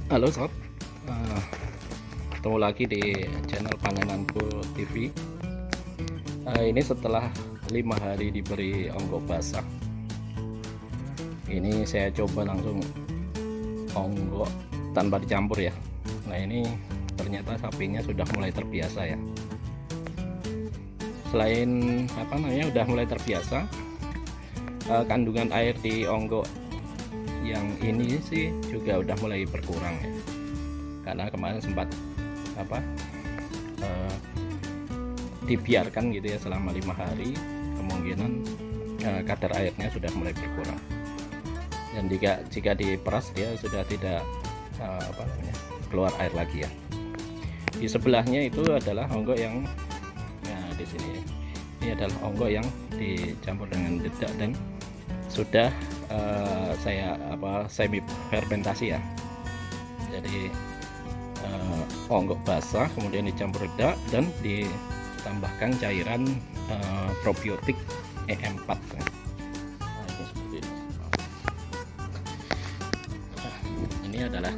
Halo sob, Eh, ketemu lagi di channel Panenanku TV. Ini setelah 5 hari diberi onggok basah, ini saya coba langsung onggok tanpa dicampur ya. Nah ini ternyata sapinya sudah mulai terbiasa ya. Selain udah mulai terbiasa, kandungan air di onggok yang ini sih juga udah mulai berkurang ya, karena kemarin sempat dibiarkan gitu ya selama 5 hari, kemungkinan kadar airnya sudah mulai berkurang, dan jika diperas dia sudah tidak keluar air lagi ya. Di sebelahnya itu adalah onggok yang di sini, ini adalah onggok yang dicampur dengan dedak dan sudah saya semi fermentasi ya. Jadi onggok basah kemudian dicampur dedak dan ditambahkan cairan probiotik E4. Nah, ini seperti ini. Nah, ini adalah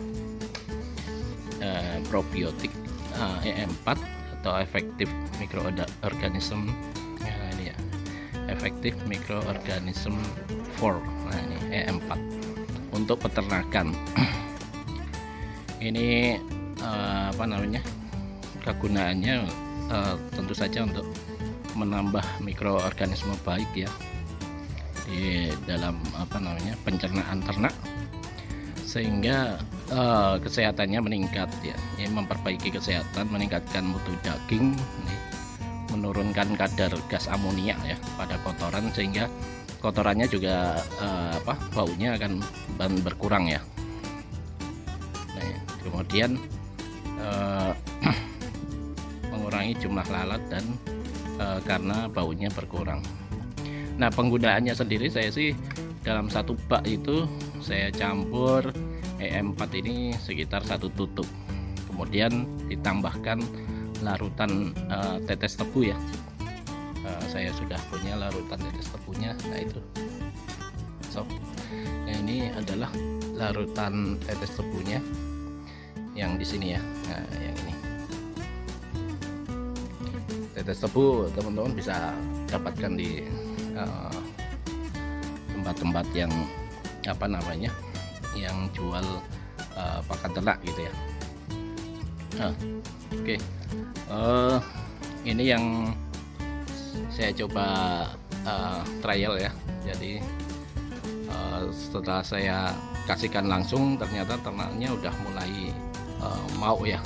probiotik E4 atau efektif mikroorganisme. Nah, ini ya, efektif mikroorganisme 4. Nah, ini E4 untuk peternakan. Ini kegunaannya tentu saja untuk menambah mikroorganisme baik ya di dalam pencernaan ternak, sehingga kesehatannya meningkat ya. Ini memperbaiki kesehatan, meningkatkan mutu daging, menurunkan kadar gas amonia ya pada kotoran, sehingga kotorannya juga baunya akan berkurang ya. Nah, kemudian mengurangi jumlah lalat dan karena baunya berkurang. Nah, penggunaannya sendiri saya sih dalam satu bak itu saya campur E4 ini sekitar 1 tutup, kemudian ditambahkan larutan tetes tebu ya. Saya sudah punya larutan tetes tebunya. Nah itu nah, ini adalah larutan tetes tebunya yang di sini ya. Nah, yang ini tetes tebu teman-teman bisa dapatkan di tempat-tempat yang yang jual pakan ternak gitu ya. Oke. Ini yang saya coba trial ya. Jadi setelah saya kasihkan langsung, ternyata ternaknya udah mulai mau ya,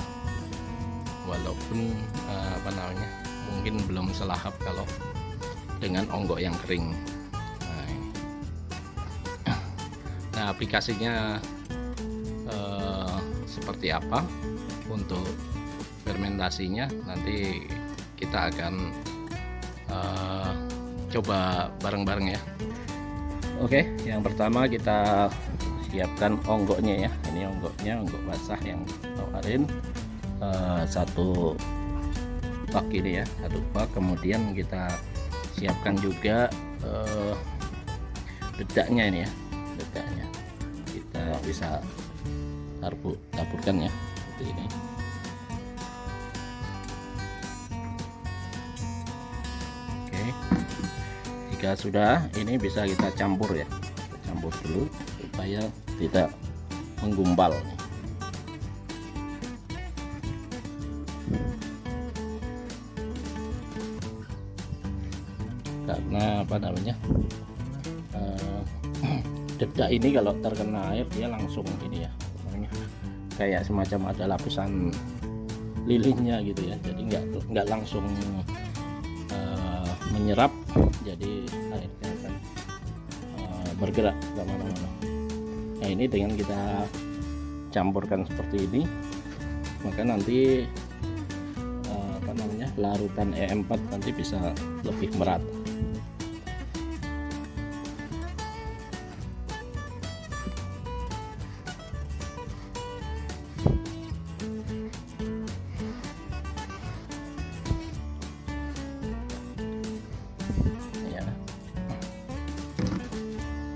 walaupun mungkin belum selahap kalau dengan onggok yang kering. Nah, aplikasinya seperti apa untuk fermentasinya nanti kita akan coba bareng-bareng ya. Oke, yang pertama kita siapkan onggoknya ya. Ini onggoknya, onggok basah yang kemarin satu bak ini ya, satu bak. Kemudian kita siapkan juga dedaknya ini ya, dedaknya kita bisa taburkan ya seperti ini. Oke, jika sudah ini bisa kita campur ya, kita campur dulu supaya tidak menggumpal nih. Karena dedak ini kalau terkena air dia langsung ini ya, kayak semacam ada lapisan lilinnya gitu ya, jadi nggak langsung menyerap, jadi airnya akan bergerak kemana-mana. Nah, ini dengan kita campurkan seperti ini, maka nanti larutan E4 nanti bisa lebih merata.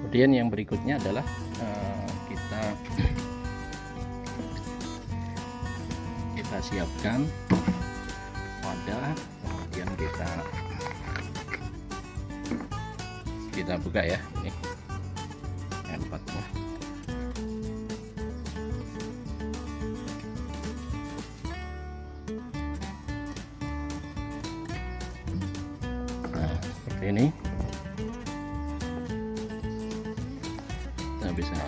Kemudian yang berikutnya adalah kita kita siapkan wadah, kemudian kita buka ya, ini empatnya. Nah, seperti ini kita bisa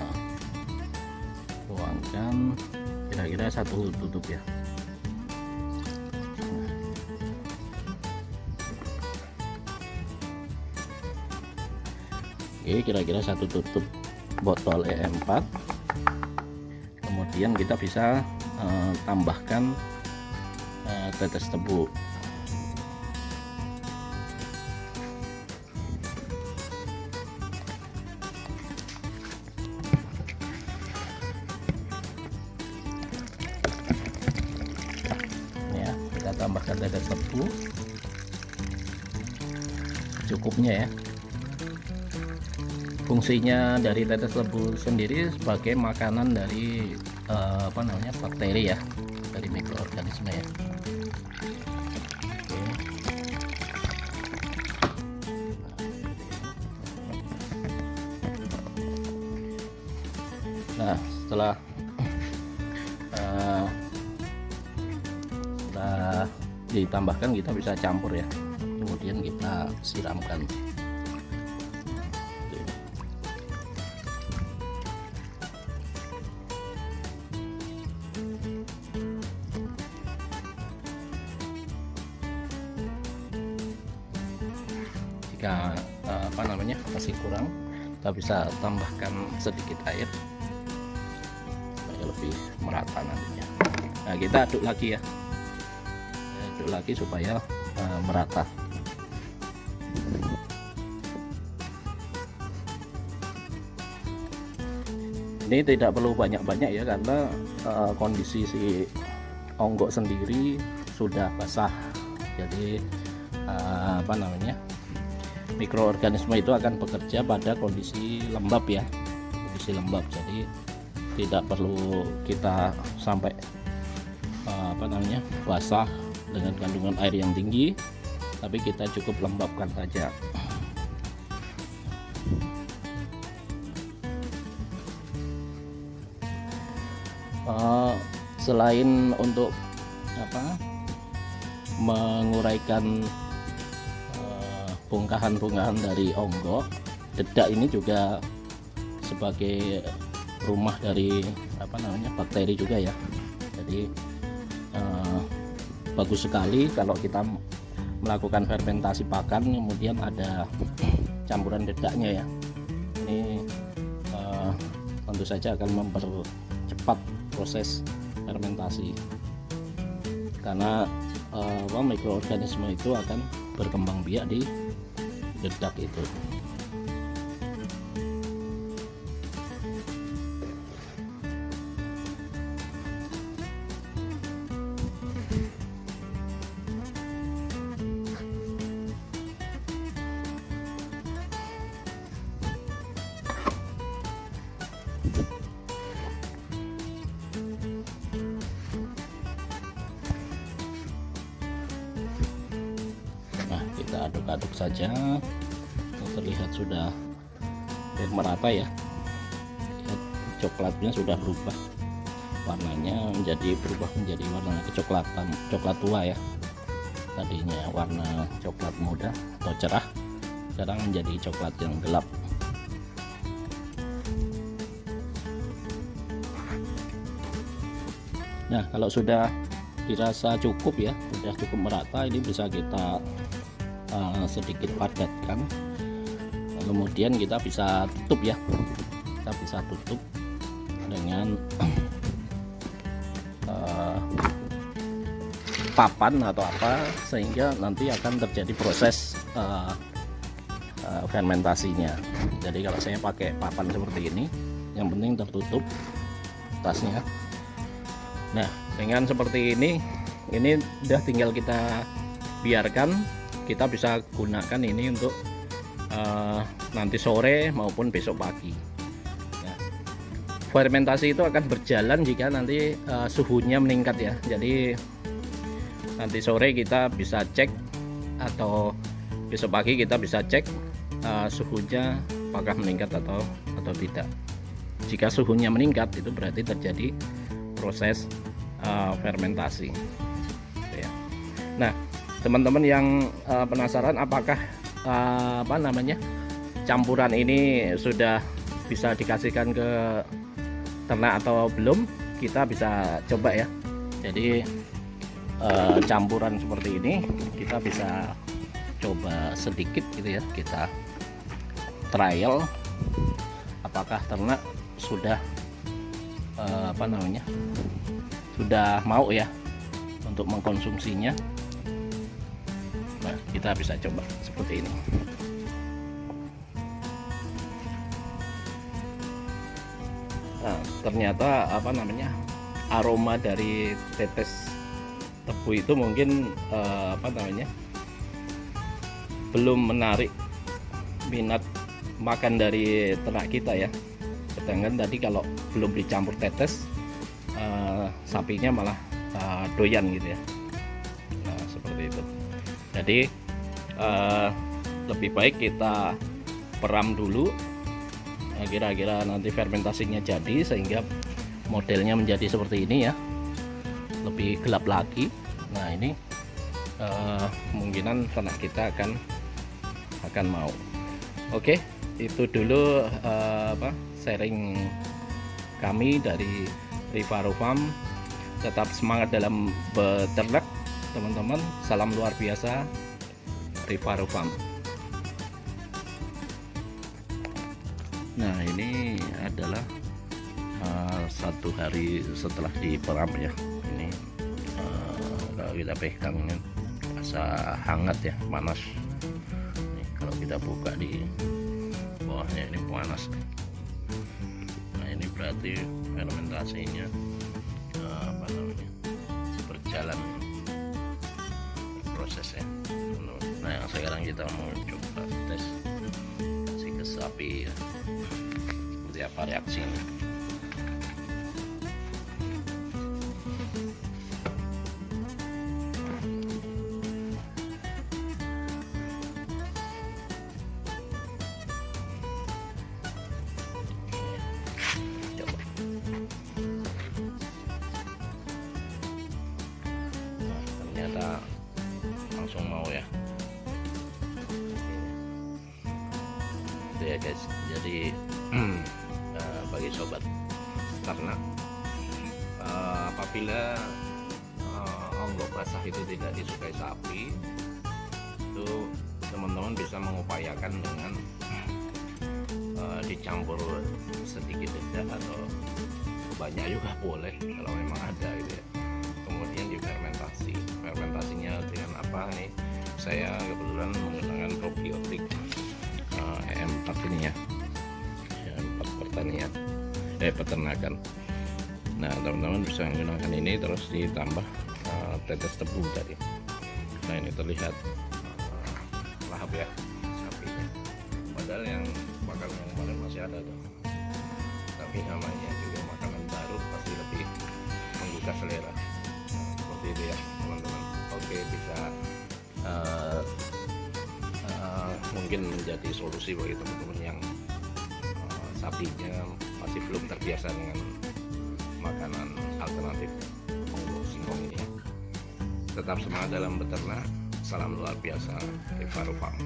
tuangkan kira-kira satu tutup ya. Oke, kira-kira satu tutup botol E4. Kemudian kita bisa tambahkan tetes tebu. Ya, kita tambahkan tetes tebu cukupnya ya. Fungsinya dari tetes tebu sendiri sebagai makanan dari bakteri ya, dari mikroorganisme ya. Oke. Nah, setelah ditambahkan, kita bisa campur ya, kemudian kita siramkan. Jika masih kurang, kita bisa tambahkan sedikit air supaya lebih merata nantinya. Nah, kita aduk lagi ya, aduk lagi supaya merata. Ini tidak perlu banyak-banyak ya, karena kondisi si onggok sendiri sudah basah, jadi mikroorganisme itu akan bekerja pada kondisi lembab ya, kondisi lembab. Jadi tidak perlu kita sampai basah dengan kandungan air yang tinggi, tapi kita cukup lembabkan saja. Selain untuk menguraikan bongkahan-bongkahan dari onggok, dedak ini juga sebagai rumah dari bakteri juga ya. Jadi bagus sekali kalau kita melakukan fermentasi pakan, kemudian ada campuran dedaknya ya. Ini tentu saja akan mempercepat proses fermentasi, karena mikroorganisme itu akan berkembang biak di dedak itu. Nah, kita aduk-aduk saja. Terlihat sudah merata ya. Lihat, coklatnya sudah berubah warnanya, berubah menjadi warna kecoklatan, coklat tua ya. Tadinya warna coklat muda atau cerah, sekarang menjadi coklat yang gelap. Nah, kalau sudah dirasa cukup ya, sudah cukup merata, ini bisa kita sedikit padatkan. Kemudian kita bisa tutup ya, kita bisa tutup dengan papan atau apa, sehingga nanti akan terjadi proses fermentasinya. Jadi kalau saya pakai papan seperti ini, yang penting tertutup atasnya. Nah, dengan seperti ini udah tinggal kita biarkan. Kita bisa gunakan ini untuk nanti sore maupun besok pagi ya. fermentasi itu akan berjalan jika nanti suhunya meningkat ya. Jadi nanti sore kita bisa cek atau besok pagi kita bisa cek suhunya apakah meningkat atau tidak. Jika suhunya meningkat itu berarti terjadi proses fermentasi ya. Nah teman-teman yang penasaran apakah campuran ini sudah bisa dikasihkan ke ternak atau belum, kita bisa coba ya. Jadi campuran seperti ini kita bisa coba sedikit gitu ya, kita trial apakah ternak sudah sudah mau ya untuk mengkonsumsinya. Nah kita bisa coba seperti ini. Nah, ternyata aroma dari tetes tebu itu mungkin belum menarik minat makan dari ternak kita ya. Sedangkan tadi kalau belum dicampur tetes sapinya malah doyan gitu ya. Nah seperti itu. Jadi lebih baik kita peram dulu, kira-kira nanti fermentasinya jadi sehingga modelnya menjadi seperti ini ya, lebih gelap lagi. Nah ini kemungkinan ternak kita akan mau. Oke, itu dulu sharing kami dari Rivaro Farm. Tetap semangat dalam beternak teman-teman. Salam luar biasa Rivaro Farm. Nah ini adalah satu hari setelah diperam ya. Ini kalau kita pegang ini rasa hangat ya, panas. Ini kalau kita buka di bawahnya ini panas. Nah ini berarti fermentasinya berjalan prosesnya. Nah yang sekarang kita mau coba tes kasih ke sapi ya, seperti apa reaksinya. Langsung mau ya. Itu ya guys. Jadi bagi sobat ternak, apabila onggok basah itu tidak disukai sapi, itu teman-teman bisa mengupayakan dengan dicampur sedikit saja atau banyak juga boleh kalau memang ada gitu ya. Kemudian difermentasi. Fermentasinya dengan apa nih? Saya kebetulan menggunakan probiotik EM4 ini ya, EM4 pertanian, peternakan. Nah teman-teman bisa menggunakan ini terus ditambah tetes tebu tadi. Nah ini terlihat lahap ya sapinya. Padahal yang makanan yang kemarin masih ada tuh. Tapi namanya juga makanan baru pasti lebih menggugah selera. Seperti itu ya teman-teman. Oke, bisa mungkin menjadi solusi bagi teman-teman yang sapinya masih belum terbiasa dengan makanan alternatif onggok singkong ini. Tetap semangat dalam beternak. Salam luar biasa Rivaro Farm.